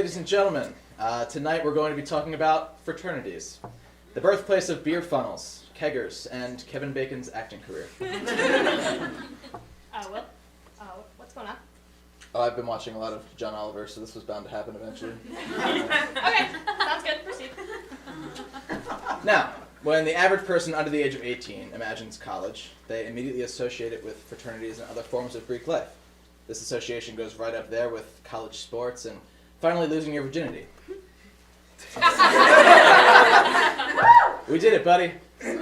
ladies and gentlemen. Tonight we're going to be talking about fraternities, the birthplace of beer funnels, keggers, and Kevin Bacon's acting career. Will, what's going on? Oh, I've been watching a lot of John Oliver, so this was bound to happen eventually. Okay, sounds good. Proceed. Now, when the average person under the age of 18 imagines college, they immediately associate it with fraternities and other forms of Greek life. This association goes right up there with college sports and finally losing your virginity. We did it, buddy. It's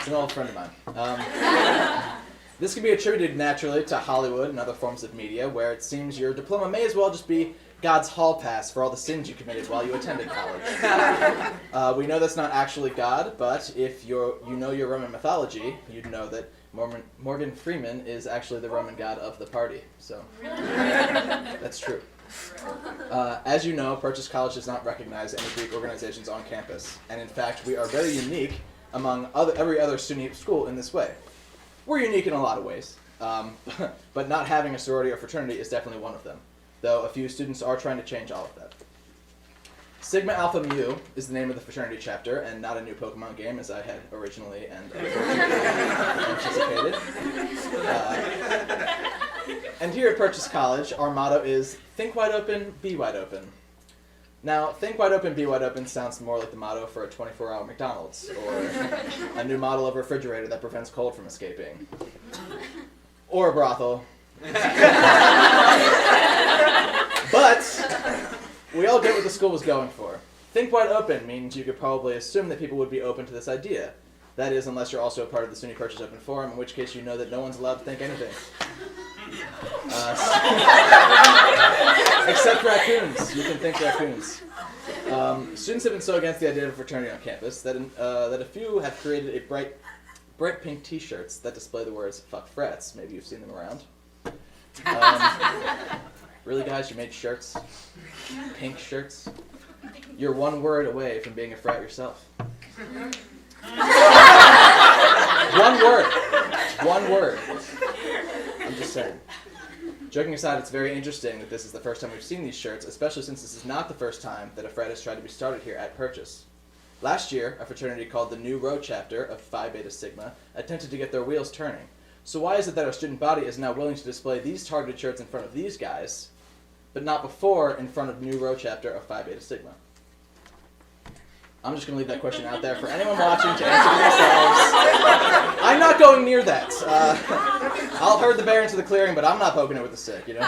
an old friend of mine. This can be attributed naturally to Hollywood and other forms of media, where it seems your diploma may as well just be God's hall pass for all the sins you committed while you attended college. We know that's not actually God, but if you know your Roman mythology, you'd know that Morgan Freeman is actually the Roman god of the party. So that's true. As you know, Purchase College does not recognize any Greek organizations on campus, and in fact, we are very unique among every other SUNY school in this way. We're unique in a lot of ways, but not having a sorority or fraternity is definitely one of them, though a few students are trying to change all of that. Sigma Alpha Mu is the name of the fraternity chapter, and not a new Pokemon game as I had originally and anticipated. And here at Purchase College, our motto is think wide open, be wide open. Now, think wide open, be wide open sounds more like the motto for a 24-hour McDonald's, or a new model of refrigerator that prevents cold from escaping, or a brothel. But we all get what the school was going for. Think wide open means you could probably assume that people would be open to this idea. That is, unless you're also a part of the SUNY Purchase Open Forum, in which case you know that no one's allowed to think anything. Except raccoons. You can think raccoons. Students have been so against the idea of a fraternity on campus that a few have created a bright pink t-shirts that display the words "fuck frats." Maybe you've seen them around. Really, guys, you made shirts? Pink shirts? You're one word away from being a frat yourself. One word. I'm just saying. Joking aside, it's very interesting that this is the first time we've seen these shirts, especially since this is not the first time that a frat has tried to be started here at Purchase. Last year, a fraternity called the New Row Chapter of Phi Beta Sigma attempted to get their wheels turning. So why is it that our student body is now willing to display these targeted shirts in front of these guys, but not before in front of New Row Chapter of Phi Beta Sigma? I'm just going to leave that question out there for anyone watching to answer for themselves. I'm not going near that. I'll herd the bear into the clearing, but I'm not poking it with a stick, you know?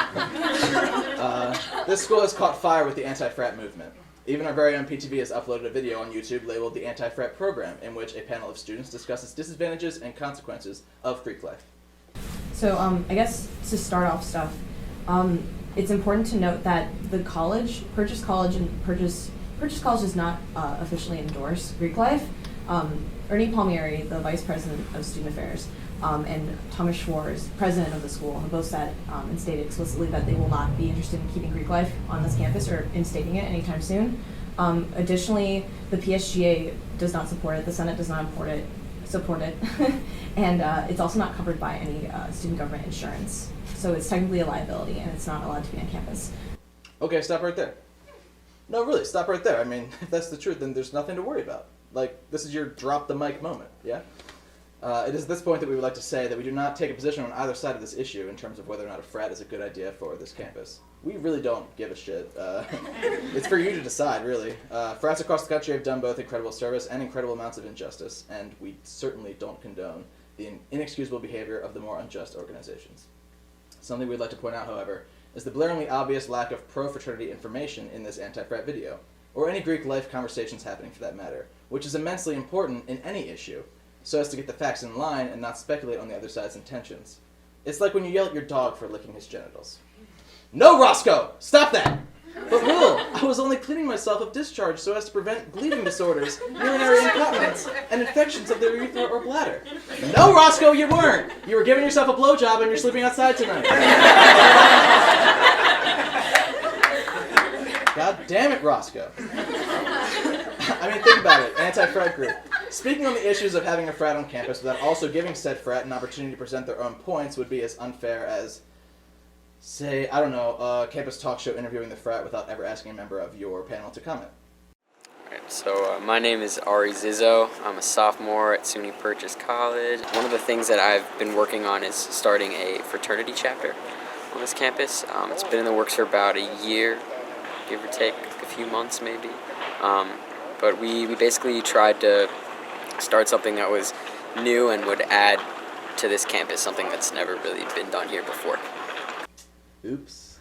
This school has caught fire with the anti-frat movement. Even our very own PTV has uploaded a video on YouTube labeled the Anti-Frat Program, in which a panel of students discusses disadvantages and consequences of Greek life. So I guess to start off stuff, it's important to note that the college, Purchase College does not officially endorse Greek life. Ernie Palmieri, the vice president of student affairs, and Thomas Schwartz, president of the school, have both said and stated explicitly that they will not be interested in keeping Greek life on this campus or instating it anytime soon. Additionally, the PSGA does not support it, the Senate does not support it, and it's also not covered by any student government insurance. So it's technically a liability, and it's not allowed to be on campus. Okay, stop right there. No, really, stop right there. I mean, if that's the truth, then there's nothing to worry about. Like, this is your drop the mic moment, yeah? It is at this point that we would like to say that we do not take a position on either side of this issue in terms of whether or not a frat is a good idea for this campus. We really don't give a shit. It's for you to decide, really. Frats across the country have done both incredible service and incredible amounts of injustice, and we certainly don't condone the inexcusable behavior of the more unjust organizations. Something we'd like to point out, however, is the blaringly obvious lack of pro-fraternity information in this anti-frat video, or any Greek life conversations happening for that matter, which is immensely important in any issue, so as to get the facts in line and not speculate on the other side's intentions. It's like when you yell at your dog for licking his genitals. No, Roscoe! Stop that! But Will, I was only cleaning myself of discharge so as to prevent bleeding disorders, urinary incontinence, and infections of the urethra or bladder. No, Roscoe, you weren't! You were giving yourself a blowjob and you're sleeping outside tonight. God damn it, Roscoe. I mean, think about it. Anti-frat group. Speaking on the issues of having a frat on campus without also giving said frat an opportunity to present their own points would be as unfair as, say, I don't know, a campus talk show interviewing the frat without ever asking a member of your panel to comment. Alright, so my name is Ari Zizzo. I'm a sophomore at SUNY Purchase College. One of the things that I've been working on is starting a fraternity chapter on this campus. It's been in the works for about a year, give or take a few months maybe. But we basically tried to start something that was new and would add to this campus, something that's never really been done here before. Oops.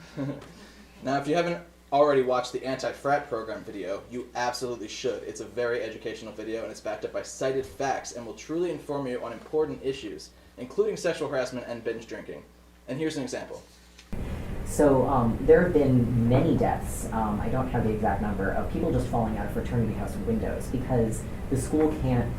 Now, if you haven't already watched the anti-frat program video, you absolutely should. It's a very educational video, and it's backed up by cited facts and will truly inform you on important issues, including sexual harassment and binge drinking. And here's an example. So there have been many deaths, I don't have the exact number, of people just falling out of fraternity house windows because the school can't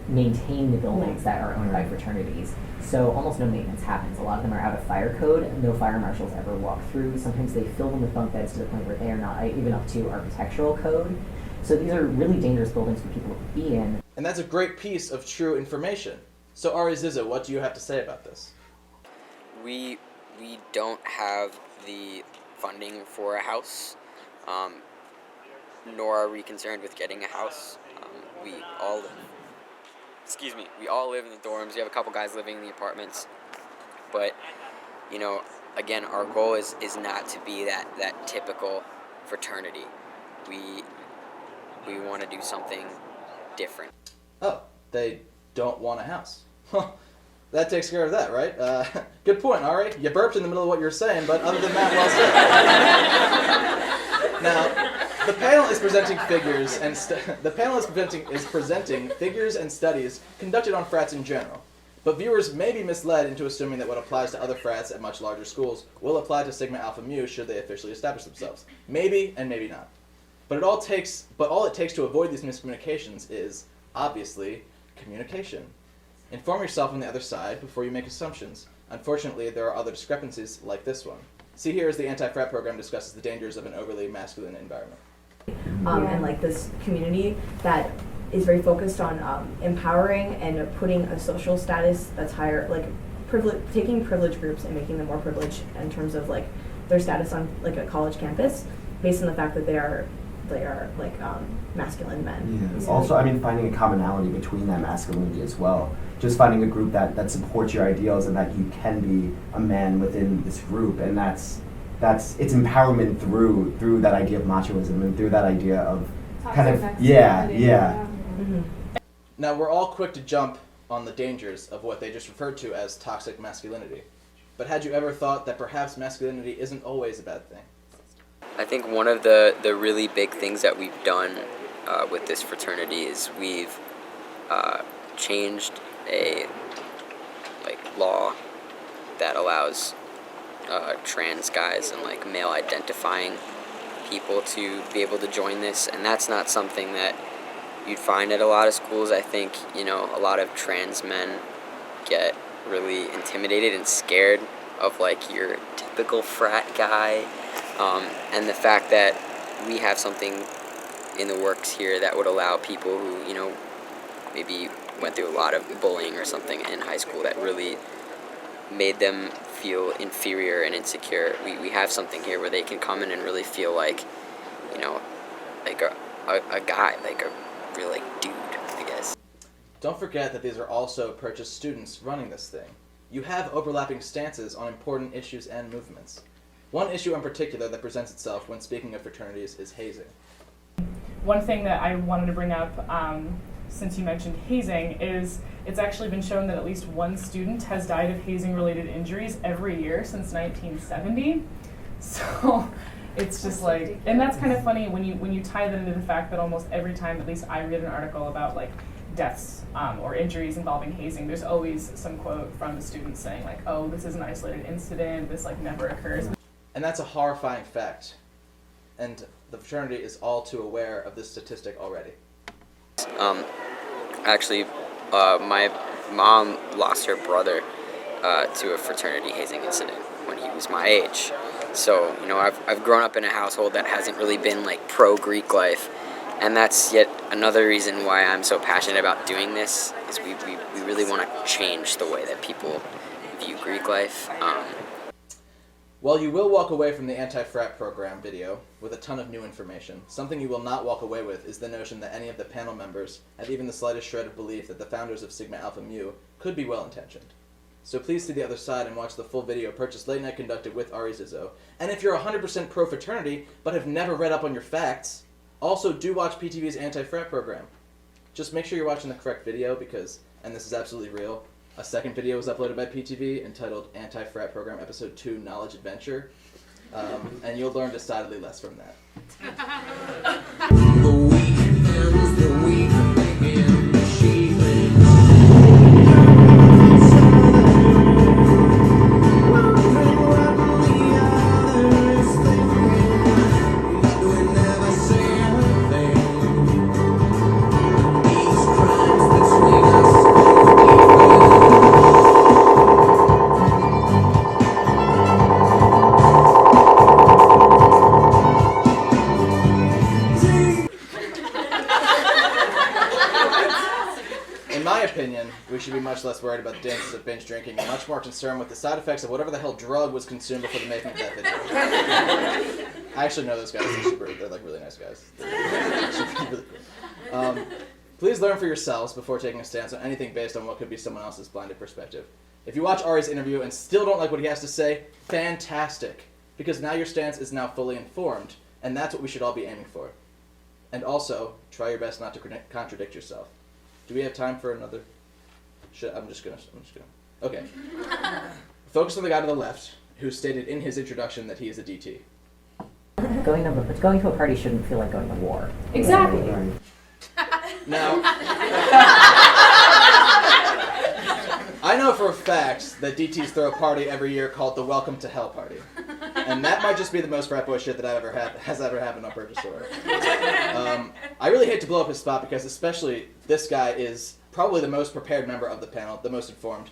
maintain the buildings that are owned by fraternities. So almost no maintenance happens. A lot of them are out of fire code. No fire marshals ever walk through. Sometimes they fill them with bunk beds to the point where they are not even up to architectural code. So these are really dangerous buildings for people to be in. And that's a great piece of true information. So Ari Zizzo, what do you have to say about this? We don't have the funding for a house, nor are we concerned with getting a house. We all live in the dorms. We have a couple guys living in the apartments, but again, our goal is not to be that typical fraternity. We want to do something different. Oh, they don't want a house. That takes care of that, right? Good point, Ari. You burped in the middle of what you were saying, but other than that, well said. Now, the panel is presenting figures and figures and studies conducted on frats in general. But viewers may be misled into assuming that what applies to other frats at much larger schools will apply to Sigma Alpha Mu should they officially establish themselves. Maybe and maybe not. But all it takes to avoid these miscommunications is, obviously, communication. Inform yourself on the other side before you make assumptions. Unfortunately, there are other discrepancies like this one. See here as the anti-frat program discusses the dangers of an overly masculine environment. And like this community that is very focused on empowering and putting a social status that's higher, like taking privileged groups and making them more privileged in terms of like their status on like a college campus based on the fact that they are like masculine men. Yeah. Also, finding a commonality between that masculinity as well. Just finding a group that supports your ideals and that you can be a man within this group, and it's empowerment through that idea of machoism and through that idea of Mm-hmm. Now, we're all quick to jump on the dangers of what they just referred to as toxic masculinity. But had you ever thought that perhaps masculinity isn't always a bad thing? I think one of the really big things that we've done with this fraternity is we've changed a law that allows trans guys and male identifying people to be able to join this, and that's not something that you'd find at a lot of schools. I think a lot of trans men get really intimidated and scared of your typical frat guy, and the fact that we have something in the works here that would allow people who maybe went through a lot of bullying or something in high school that really made them feel inferior and insecure. We have something here where they can come in and really feel like a guy, a real dude, I guess. Don't forget that these are also Purchase students running this thing. You have overlapping stances on important issues and movements. One issue in particular that presents itself when speaking of fraternities is hazing. One thing that I wanted to bring up, since you mentioned hazing, is it's actually been shown that at least one student has died of hazing-related injuries every year since 1970. So it's just and that's kind of funny when you tie that into the fact that almost every time, at least I read an article about deaths or injuries involving hazing, there's always some quote from the students saying oh, this is an isolated incident, this never occurs. And that's a horrifying fact. And the fraternity is all too aware of this statistic already. Actually, my mom lost her brother to a fraternity hazing incident when he was my age. So, I've grown up in a household that hasn't really been pro-Greek life, And that's yet another reason why I'm so passionate about doing this, is we really want to change the way that people view Greek life. Well, you will walk away from the anti-frat program video with a ton of new information. Something you will not walk away with is the notion that any of the panel members have even the slightest shred of belief that the founders of Sigma Alpha Mu could be well-intentioned. So please see the other side and watch the full video Purchase Late Night conducted with Ari Zizzo. And if you're 100% pro-fraternity but have never read up on your facts, also do watch PTV's anti-frat program. Just make sure you're watching the correct video because, and this is absolutely real, a second video was uploaded by PTV entitled Anti-Frat Program Episode 2 Knowledge Adventure, and you'll learn decidedly less from that. We should be much less worried about the dangers of binge drinking and much more concerned with the side effects of whatever the hell drug was consumed before the making of that video. I actually know those guys. They're like really nice guys. They're really cool. Please learn for yourselves before taking a stance on anything based on what could be someone else's blinded perspective. If you watch Ari's interview and still don't like what he has to say, fantastic. Because now your stance is now fully informed, and that's what we should all be aiming for. And also, try your best not to contradict yourself. Do we have time for another? I'm just gonna. Okay. Focus on the guy to the left, who stated in his introduction that he is a DT. Going to a party shouldn't feel like going to war. Exactly. Now, I know for a fact that DTs throw a party every year called the Welcome to Hell Party. And that might just be the most frat boy shit that has ever happened on Purchase Order. I really hate to blow up his spot because especially this guy is probably the most prepared member of the panel, the most informed.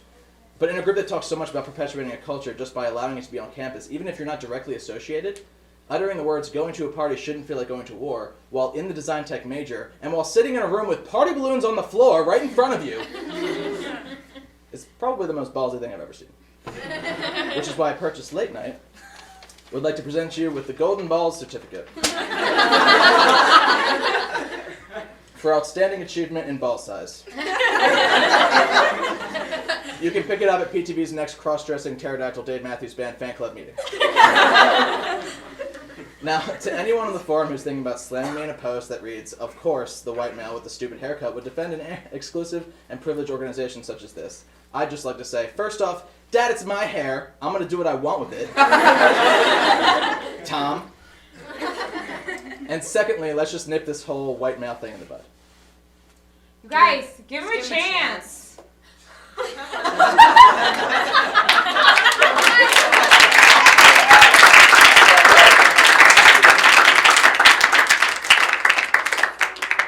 But in a group that talks so much about perpetuating a culture just by allowing it to be on campus, even if you're not directly associated, uttering the words going to a party shouldn't feel like going to war while in the design tech major and while sitting in a room with party balloons on the floor right in front of you is probably the most ballsy thing I've ever seen. Which is why I Purchased Late Night would like to present you with the Golden Balls Certificate for outstanding achievement in ball size. You can pick it up at PTV's next cross-dressing pterodactyl Dave Matthews Band fan club meeting. Now, to anyone on the forum who's thinking about slamming me in a post that reads, of course, the white male with the stupid haircut would defend an exclusive and privileged organization such as this, I'd just like to say, first off, Dad, it's my hair. I'm going to do what I want with it. Tom. And secondly, let's just nip this whole white male thing in the bud. Guys, give him a chance.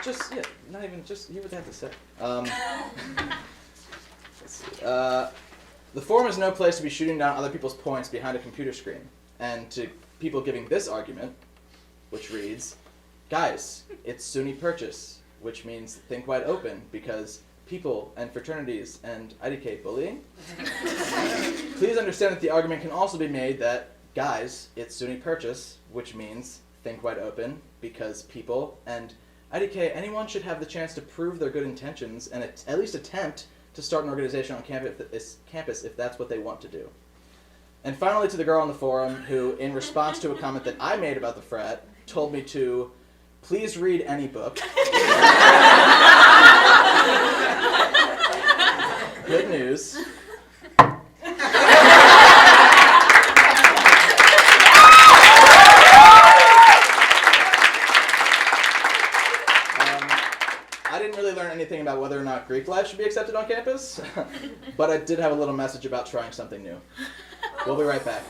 Just, yeah, not even, just hear what they have to say. Let's see. The forum is no place to be shooting down other people's points behind a computer screen. And to people giving this argument, which reads, guys, it's SUNY Purchase, which means think wide open, because people and fraternities and IDK bullying. Please understand that the argument can also be made that, guys, it's SUNY Purchase, which means think wide open, because people and IDK, anyone should have the chance to prove their good intentions and at least attempt to start an organization on campus if that's what they want to do. And finally, to the girl on the forum who, in response to a comment that I made about the frat, told me to please read any book. Good news. I didn't really learn anything about whether or not Greek life should be accepted on campus, but I did have a little message about trying something new. We'll be right back.